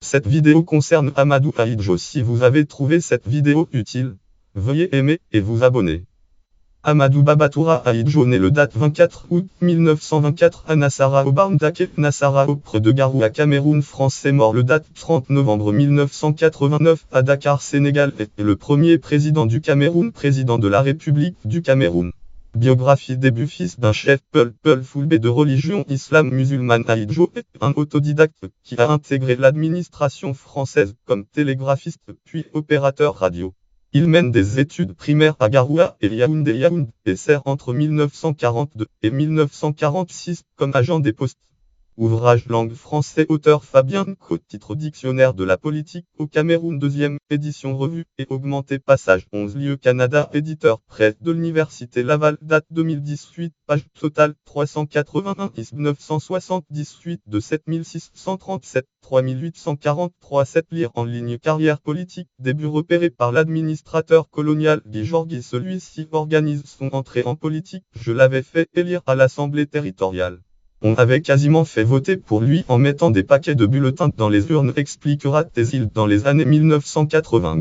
Cette vidéo concerne Amadou Ahidjo. Si vous avez trouvé cette vidéo utile, veuillez aimer et vous abonner. Amadou Babatoura Ahidjo né le date 24 août 1924 à Nassarawa Barndake, Nassarawa près de Garoua, Cameroun français mort le date 30 novembre 1989 à Dakar, Sénégal est le premier président du Cameroun, président de la République du Cameroun. Biographie. Début. Fils d'un chef Peul Fulbé de religion islam musulmane, Ahidjo est un autodidacte qui a intégré l'administration française comme télégraphiste puis opérateur radio. Il mène des études primaires à Garoua et Yaoundé et sert entre 1942 et 1946 comme agent des postes. Ouvrage langue français. Auteur Fabien Co. Titre Dictionnaire de la politique au Cameroun, 2e édition revue et augmentée. Passage 11 lieux Canada. Éditeur presse de l'Université Laval. Date 2018. Page totale 381 978 de 7637 3843. 7 lire en ligne. Carrière politique. Début repéré par l'administrateur colonial Guy Jorgui. Celui-ci organise son entrée en politique. Je l'avais fait élire à l'Assemblée territoriale. On avait quasiment fait voter pour lui en mettant des paquets de bulletins dans les urnes, expliquera Tézil dans les années 1980.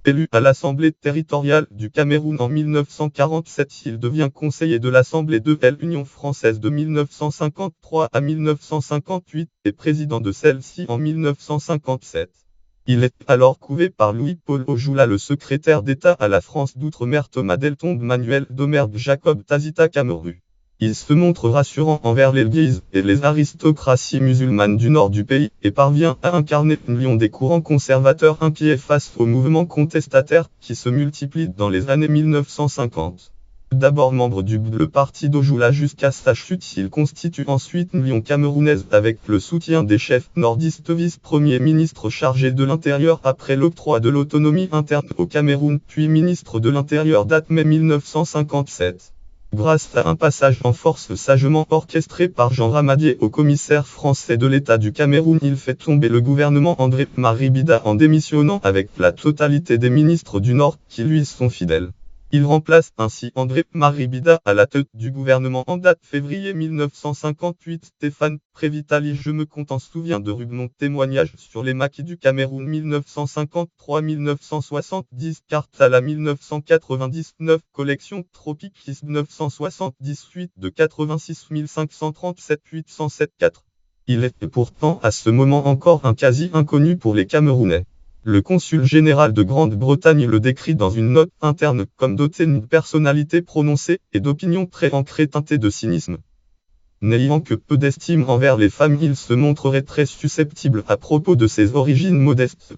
Élu à l'Assemblée territoriale du Cameroun en 1947, il devient conseiller de l'Assemblée de l'Union française de 1953 à 1958 et président de celle-ci en 1957. Il est alors couvé par Louis-Paul Ojoula, le secrétaire d'État à la France d'outre-mer, Thomas Deltombe, Manuel Domergue, Jacob Tazita Cameru. Il se montre rassurant envers l'Église et les aristocraties musulmanes du nord du pays et parvient à incarner une lion des courants conservateurs inquiets face aux mouvements contestataires qui se multiplient dans les années 1950. D'abord membre du parti d'Ojoula jusqu'à sa chute, il constitue ensuite une lion camerounaise avec le soutien des chefs nordistes, vice-premier ministre chargé de l'Intérieur après l'octroi de l'autonomie interne au Cameroun, puis ministre de l'Intérieur date mai 1957. Grâce à un passage en force sagement orchestré par Jean Ramadier au commissaire français de l'État du Cameroun, il fait tomber le gouvernement André-Marie Bida en démissionnant avec la totalité des ministres du Nord qui lui sont fidèles. Il remplace ainsi André-Marie Bida à la tête du gouvernement en date février 1958. Stéphane Prévitali. Je me souviens de Rugmont. Témoignage sur les maquis du Cameroun 1953-1970. Cartala 1999. Collection Tropiques 978 de 86 537 807 4. Il est pourtant à ce moment encore un quasi inconnu pour les Camerounais. Le consul général de Grande-Bretagne le décrit dans une note interne comme doté d'une personnalité prononcée et d'opinions très ancrées teintées de cynisme. N'ayant que peu d'estime envers les femmes, il se montrerait très susceptible à propos de ses origines modestes,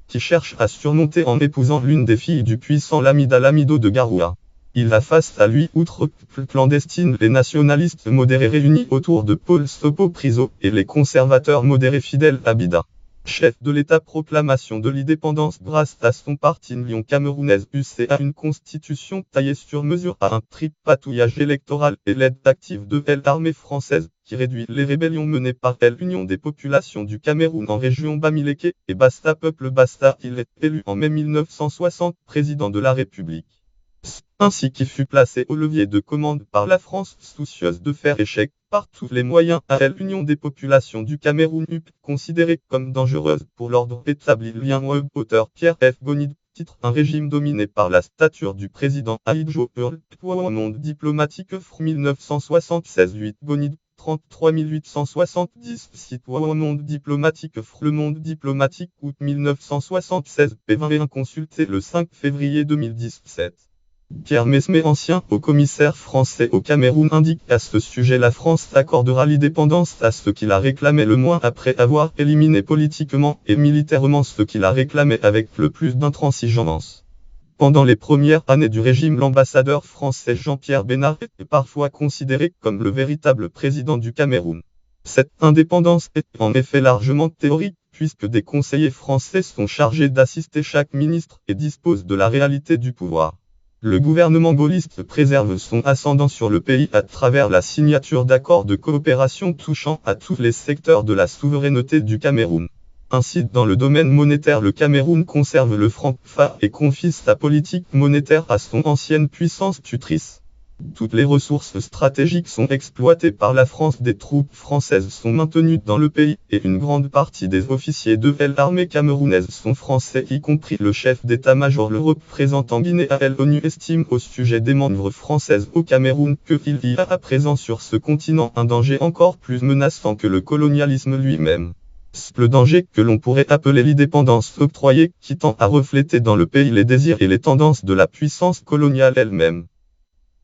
qui cherche à surmonter en épousant l'une des filles du puissant Lamida Lamido de Garoua. Il a face à lui, outre clandestine, les nationalistes modérés réunis autour de Paul Sopo Priso et les conservateurs modérés fidèles à Bida. Chef de l'État. Proclamation de l'indépendance. Grâce à son parti, une lion camerounaise UCA, une constitution taillée sur mesure, à un tripatouillage électoral et l'aide active de l'armée française, qui réduit les rébellions menées par l'Union des populations du Cameroun en région Bamileke et Basta. Peuple Basta. Il est élu en mai 1960 président de la République. Ainsi qu'il fut placé au levier de commande par la France, soucieuse de faire échec par tous les moyens à l'union des populations du Cameroun, considérée comme dangereuse pour l'ordre établi. Lien auteur Pierre F. Gonide. Titre Un régime dominé par la stature du président Ahidjo. Monde diplomatique. 1976 8 Gonide 33 870. Site Monde diplomatique. Le Monde diplomatique. Août 1976 P21. Consulté le 5 février 2017. Pierre Mesmer, ancien haut-commissaire français au Cameroun, indique à ce sujet la France accordera l'indépendance à ceux qui la réclamaient le moins après avoir éliminé politiquement et militairement ceux qui la réclamaient avec le plus d'intransigeance. Pendant les premières années du régime, l'ambassadeur français Jean-Pierre Bénard est parfois considéré comme le véritable président du Cameroun. Cette indépendance est en effet largement théorique, puisque des conseillers français sont chargés d'assister chaque ministre et disposent de la réalité du pouvoir. Le gouvernement gaulliste préserve son ascendant sur le pays à travers la signature d'accords de coopération touchant à tous les secteurs de la souveraineté du Cameroun. Ainsi, dans le domaine monétaire, le Cameroun conserve le franc CFA et confie sa politique monétaire à son ancienne puissance tutrice. Toutes les ressources stratégiques sont exploitées par la France, des troupes françaises sont maintenues dans le pays, et une grande partie des officiers de l'armée camerounaise sont français, y compris le chef d'état-major. Le représentant guinéen à l'ONU estime au sujet des membres françaises au Cameroun qu'il y a à présent sur ce continent un danger encore plus menaçant que le colonialisme lui-même. Le danger que l'on pourrait appeler l'indépendance octroyée, qui tend à refléter dans le pays les désirs et les tendances de la puissance coloniale elle-même.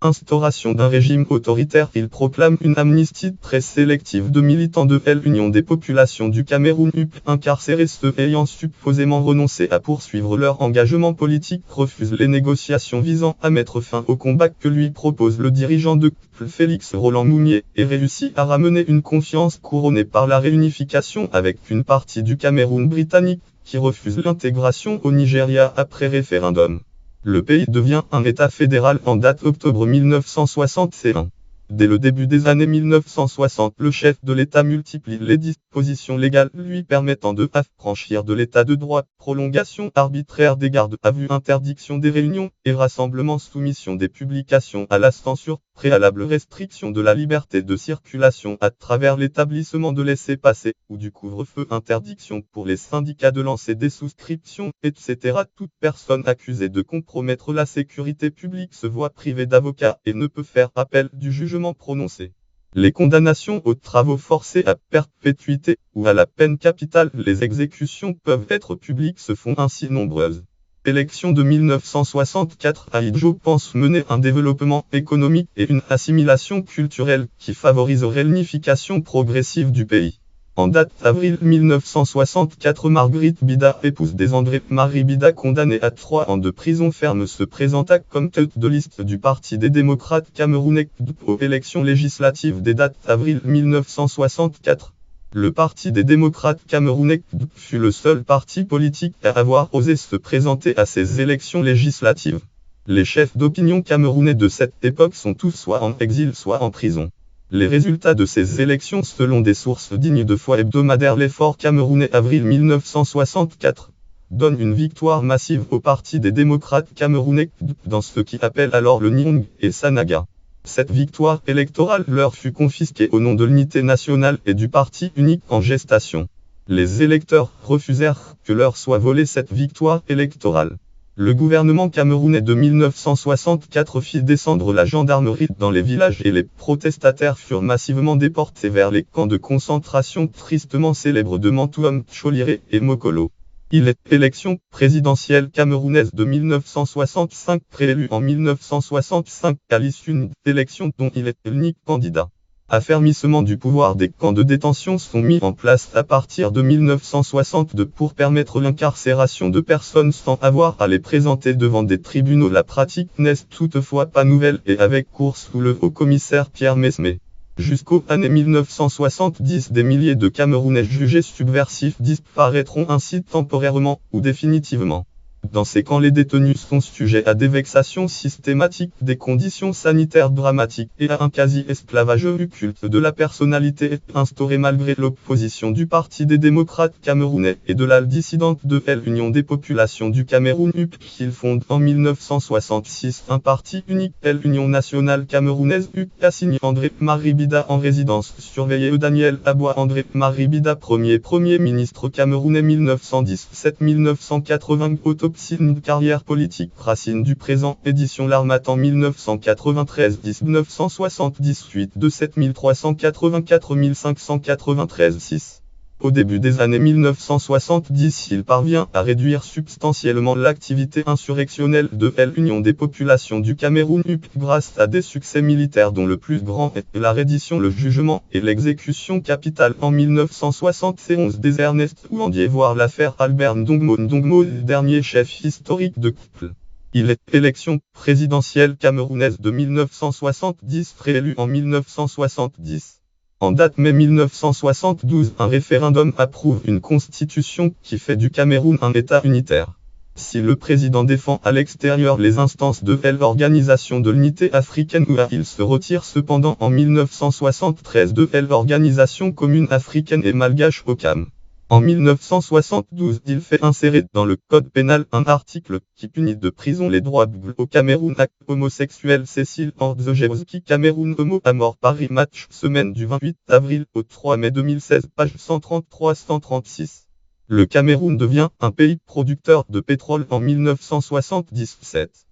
Instauration d'un régime autoritaire, il proclame une amnistie très sélective de militants de l'Union des populations du Cameroun incarcérés. Ceux ayant supposément renoncé à poursuivre leur engagement politique refusent les négociations visant à mettre fin au combat que lui propose le dirigeant de Félix Roland Mounier, et réussit à ramener une confiance couronnée par la réunification avec une partie du Cameroun britannique, qui refuse l'intégration au Nigeria après référendum. Le pays devient un État fédéral en date octobre 1961. Dès le début des années 1960, le chef de l'État multiplie les dispositions légales lui permettant de affranchir de l'état de droit, prolongation arbitraire des gardes à vue, interdiction des réunions et rassemblements, soumission des publications à la censure, préalable restriction de la liberté de circulation à travers l'établissement de laissez-passer, ou du couvre-feu, interdiction pour les syndicats de lancer des souscriptions, etc. Toute personne accusée de compromettre la sécurité publique se voit privée d'avocat et ne peut faire appel du jugement prononcé. Les condamnations aux travaux forcés à perpétuité ou à la peine capitale, les exécutions peuvent être publiques, se font ainsi nombreuses. Élection de 1964, Ahidjo pense mener un développement économique et une assimilation culturelle qui favoriserait l'unification progressive du pays. En date d'avril 1964, Marguerite Bida, épouse des André-Marie Bida, condamnée à 3 ans de prison ferme, se présenta comme tête de liste du Parti des démocrates camerounais aux élections législatives des dates d'avril 1964. Le Parti des démocrates camerounais fut le seul parti politique à avoir osé se présenter à ces élections législatives. Les chefs d'opinion camerounais de cette époque sont tous soit en exil soit en prison. Les résultats de ces élections, selon des sources dignes de foi hebdomadaires, l'Effort camerounais avril 1964, donnent une victoire massive au Parti des démocrates camerounais dans ce qui appelle alors le Nyong et Sanaga. Cette victoire électorale leur fut confisquée au nom de l'unité nationale et du parti unique en gestation. Les électeurs refusèrent que leur soit volée cette victoire électorale. Le gouvernement camerounais de 1964 fit descendre la gendarmerie dans les villages et les protestataires furent massivement déportés vers les camps de concentration tristement célèbres de Mantoum, Choliré et Mokolo. Il est élection présidentielle camerounaise de 1965, préélu en 1965 à l'issue d'élections dont il est l'unique candidat. Affermissement du pouvoir des camps de détention sont mis en place à partir de 1962 pour permettre l'incarcération de personnes sans avoir à les présenter devant des tribunaux. La pratique n'est toutefois pas nouvelle et avec cours sous le haut-commissaire Pierre Mesmer. Jusqu'aux années 1970, des milliers de Camerounais jugés subversifs disparaîtront ainsi temporairement ou définitivement. Dans ces camps, les détenus sont sujets à des vexations systématiques, des conditions sanitaires dramatiques et à un quasi-esclavage. Le culte de la personnalité est instauré malgré l'opposition du Parti des démocrates camerounais et de la dissidente de l'Union des populations du Cameroun qu'il fonde en 1966 un parti unique, l'Union nationale camerounaise assigné André-Marie Bida en résidence surveillée. Daniel Aboua André-Marie Bida, premier ministre camerounais 1917-1980. Autopsie d'une carrière politique, racine du présent, édition L'Harmattan 1993, 1978, de 7384 593 6. Au début des années 1970, il parvient à réduire substantiellement l'activité insurrectionnelle de l'Union des populations du Cameroun grâce à des succès militaires dont le plus grand est la reddition, le jugement et l'exécution capitale en 1971 des Ernest Ouandié, voire l'affaire Albert Ndongmo, dernier chef historique de Kpl. Il est élection présidentielle camerounaise de 1970, réélu en 1970. En date mai 1972, un référendum approuve une constitution qui fait du Cameroun un État unitaire. Si le président défend à l'extérieur les instances de l'Organisation de l'Unité africaine, il se retire cependant en 1973 de l'Organisation commune africaine et malgache OCAM. En 1972, il fait insérer dans le code pénal un article qui punit de prison les droits au Cameroun. Acte homosexuel Cécile Ordzojewski Cameroun Homo à mort Paris Match semaine du 28 avril au 3 mai 2016 page 133-136. Le Cameroun devient un pays producteur de pétrole en 1977.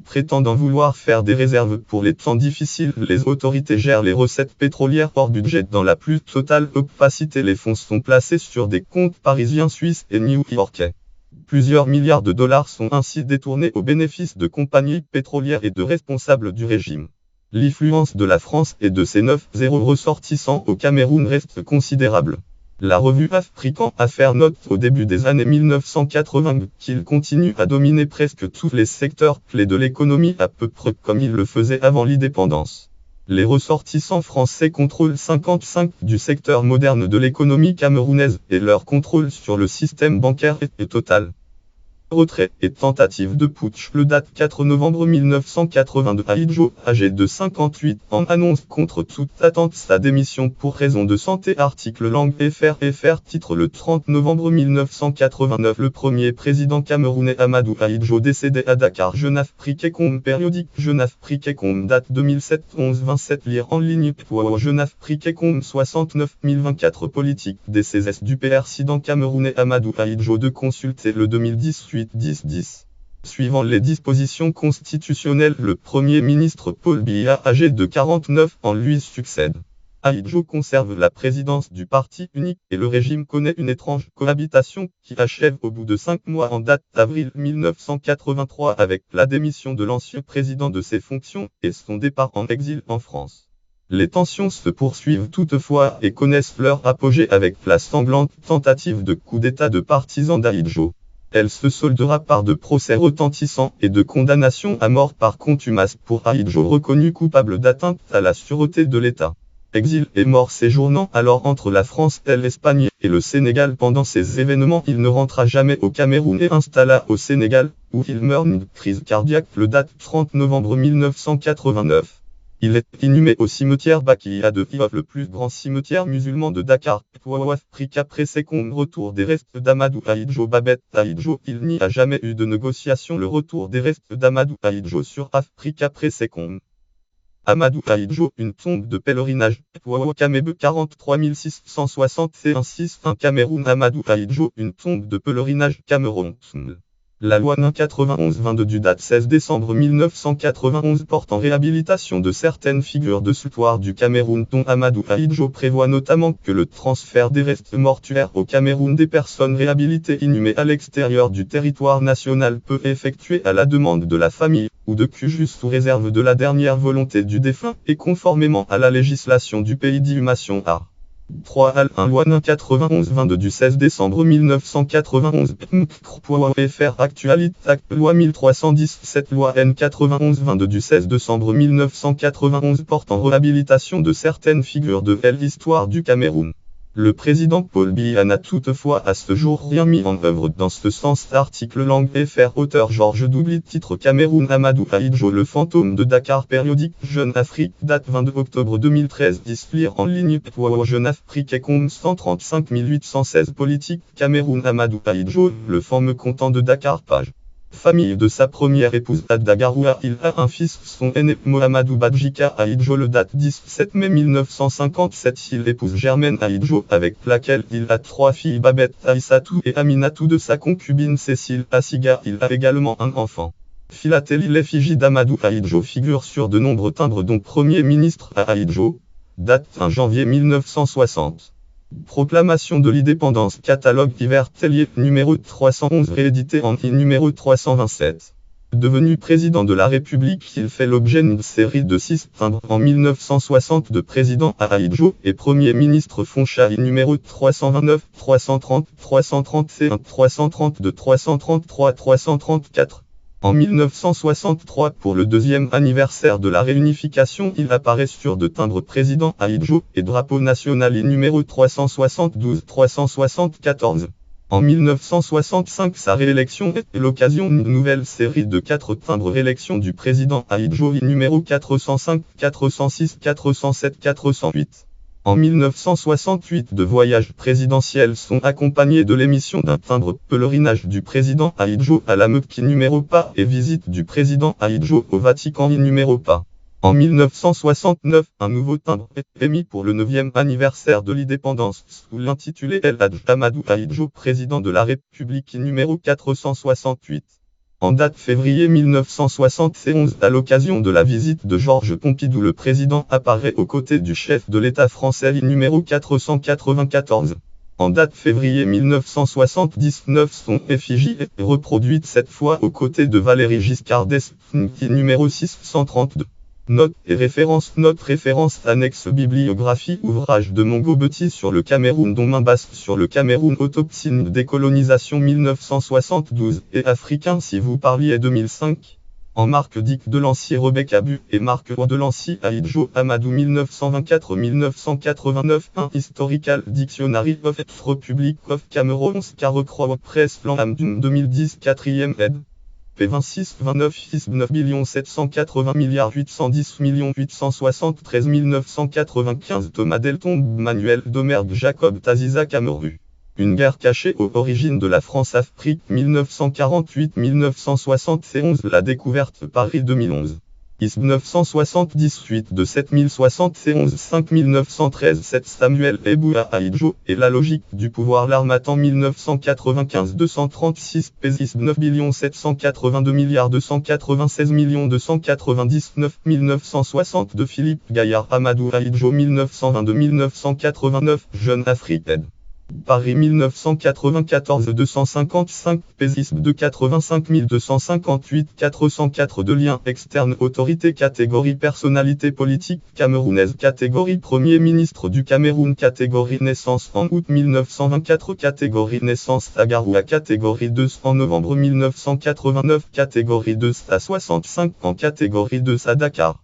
Prétendant vouloir faire des réserves pour les temps difficiles, les autorités gèrent les recettes pétrolières hors budget dans la plus totale opacité. Les fonds sont placés sur des comptes parisiens, suisses et new-yorkais. Plusieurs milliards de dollars sont ainsi détournés au bénéfice de compagnies pétrolières et de responsables du régime. L'influence de la France et de ses 9-0 ressortissants au Cameroun reste considérable. La revue African Affaires note au début des années 1980 qu'il continue à dominer presque tous les secteurs clés de l'économie à peu près comme il le faisait avant l'indépendance. Les ressortissants français contrôlent 55% du secteur moderne de l'économie camerounaise et leur contrôle sur le système bancaire est total. Retrait et tentative de putsch. Le date 4 novembre 1982. Ahidjo, âgé de 58 ans, annonce contre toute attente sa démission pour raison de santé. Article Langue FR titre le 30 novembre 1989. Le premier président camerounais Amadou Ahidjo décédé à Dakar. Jeune Africain périodique. Jeune Africain date 2007 11-27. Lire en ligne. Jeune Africain 69 024 politique DCS du président camerounais Amadou Ahidjo de consulter le 2018. 10-10. Suivant les dispositions constitutionnelles, le Premier ministre Paul Biya, âgé de 49 ans, lui succède. Ahidjo conserve la présidence du parti unique et le régime connaît une étrange cohabitation qui achève au bout de 5 mois en date d'avril 1983 avec la démission de l'ancien président de ses fonctions et son départ en exil en France. Les tensions se poursuivent toutefois et connaissent leur apogée avec la sanglante tentative de coup d'État de partisans d'Ahidjo. Elle se soldera par de procès retentissants et de condamnations à mort par contumace pour Ahidjo reconnu coupable d'atteinte à la sûreté de l'État. Exil et mort séjournant alors entre la France, l'Espagne et le Sénégal pendant ces événements, il ne rentra jamais au Cameroun et installa au Sénégal, où il meurt d'une crise cardiaque le date 30 novembre 1989. Il est inhumé au cimetière Bakia de Yoff, le plus grand cimetière musulman de Dakar. Africa Pressecom. Retour des restes d'Amadou Ahidjo. Babette Ahidjo. Il n'y a jamais eu de négociation. Le retour des restes d'Amadou Ahidjo sur Africa Pressecom. Amadou Ahidjo, une tombe de pèlerinage. Kamebe 43 661 6 1 Cameroun. Amadou Ahidjo, une tombe de pèlerinage. Cameroun. La loi 91-22 du date 16 décembre 1991 portant réhabilitation de certaines figures de l'histoire du Cameroun dont Amadou Ahidjo prévoit notamment que le transfert des restes mortuaires au Cameroun des personnes réhabilitées inhumées à l'extérieur du territoire national peut effectuer à la demande de la famille ou de Cujus sous réserve de la dernière volonté du défunt et conformément à la législation du pays d'inhumation art. 3 al 1 loi 91-22 du 16 décembre 1991 FR Actualité loi 1317 loi N 91-22 du 16 décembre 1991 portant réhabilitation de certaines figures de l'histoire du Cameroun. Le président Paul Biya n'a toutefois à ce jour rien mis en œuvre dans ce sens. Article Langue FR auteur Georges Doubli titre Cameroun Amadou Ahidjo le fantôme de Dakar périodique Jeune Afrique date 22 octobre 2013 lire en ligne Jeune Afrique 135 816 politique Cameroun Amadou Ahidjo le fameux content de Dakar page. Famille de sa première épouse Adagaroua, il a un fils, son aîné Mohamedou Badjika Ahidjo le date 17 mai 1957. Il épouse Germaine Ahidjo avec laquelle il a 3 filles Babette Aïssatou et Aminatou de sa concubine Cécile Assiga. Il a également un enfant. Philatélie. L'effigie d'Amadou Ahidjo figure sur de nombreux timbres dont Premier ministre à Ahidjo, date 1 janvier 1960. Proclamation de l'indépendance. Catalogue divers Tellier numéro 311 réédité en numéro 327. Devenu président de la République, il fait l'objet d'une série de 6 timbres en 1960 de président à Ahidjo et Premier ministre Fonchari numéro 329, 330, 331, 332, 333, 334. En 1963, pour le deuxième anniversaire de la réunification, il apparaît sur de timbres président Ahidjo et drapeau national numéro 372-374. En 1965, sa réélection est l'occasion d'une nouvelle série de 4 timbres réélection du président Ahidjo numéro 405, 406, 407, 408. En 1968, de voyages présidentiels sont accompagnés de l'émission d'un timbre, pèlerinage du président Ahidjo à la Mecque numéro pas et visite du président Ahidjo au Vatican numéro pas. En 1969, un nouveau timbre est émis pour le 9e anniversaire de l'indépendance, sous l'intitulé El Hadj Amadou Ahidjo, président de la République numéro 468. En date février 1971, à l'occasion de la visite de Georges Pompidou, le président apparaît aux côtés du chef de l'État français numéro 494. En date février 1979, son effigie est reproduite cette fois aux côtés de Valéry Giscard d'Estaing numéro 632. Note et référence. Note référence annexe bibliographie ouvrage de Mongo Betty sur le Cameroun dont main basse sur le Cameroun autopsie décolonisation 1972 et africain si vous parliez 2005. En Marc Dick de Lancy Rebecca Bu et Marc de Lancy Ahidjo Amadou 1924-1989 1 Historical Dictionary of the Republic of Cameroon Scarecrow Press Plan Amdun 2010 4e ed. P26 29 9 780 810 873 995 Thomas Deltombe Manuel Domergue Jacob Taziza Cameru. Une guerre cachée aux origines de la France-Afrique 1948-1971 La découverte Paris 2011. ISB 978 de 7071 5913 7 Samuel Ebouya Ahidjo et la logique du pouvoir L'Harmattan 1995 236 Pésis 9 782 296 299 1960 de Philippe Gaillard Amadou Ahidjo 1922 1989 Jeune Afrique aide. Paris 1994 255 Pésis de 85 258 404 de liens externes autorité catégorie personnalité politique camerounaise catégorie Premier ministre du Cameroun catégorie naissance en août 1924 catégorie naissance à Garoua catégorie 2 en novembre 1989 catégorie 2 à 65 en catégorie 2 à Dakar.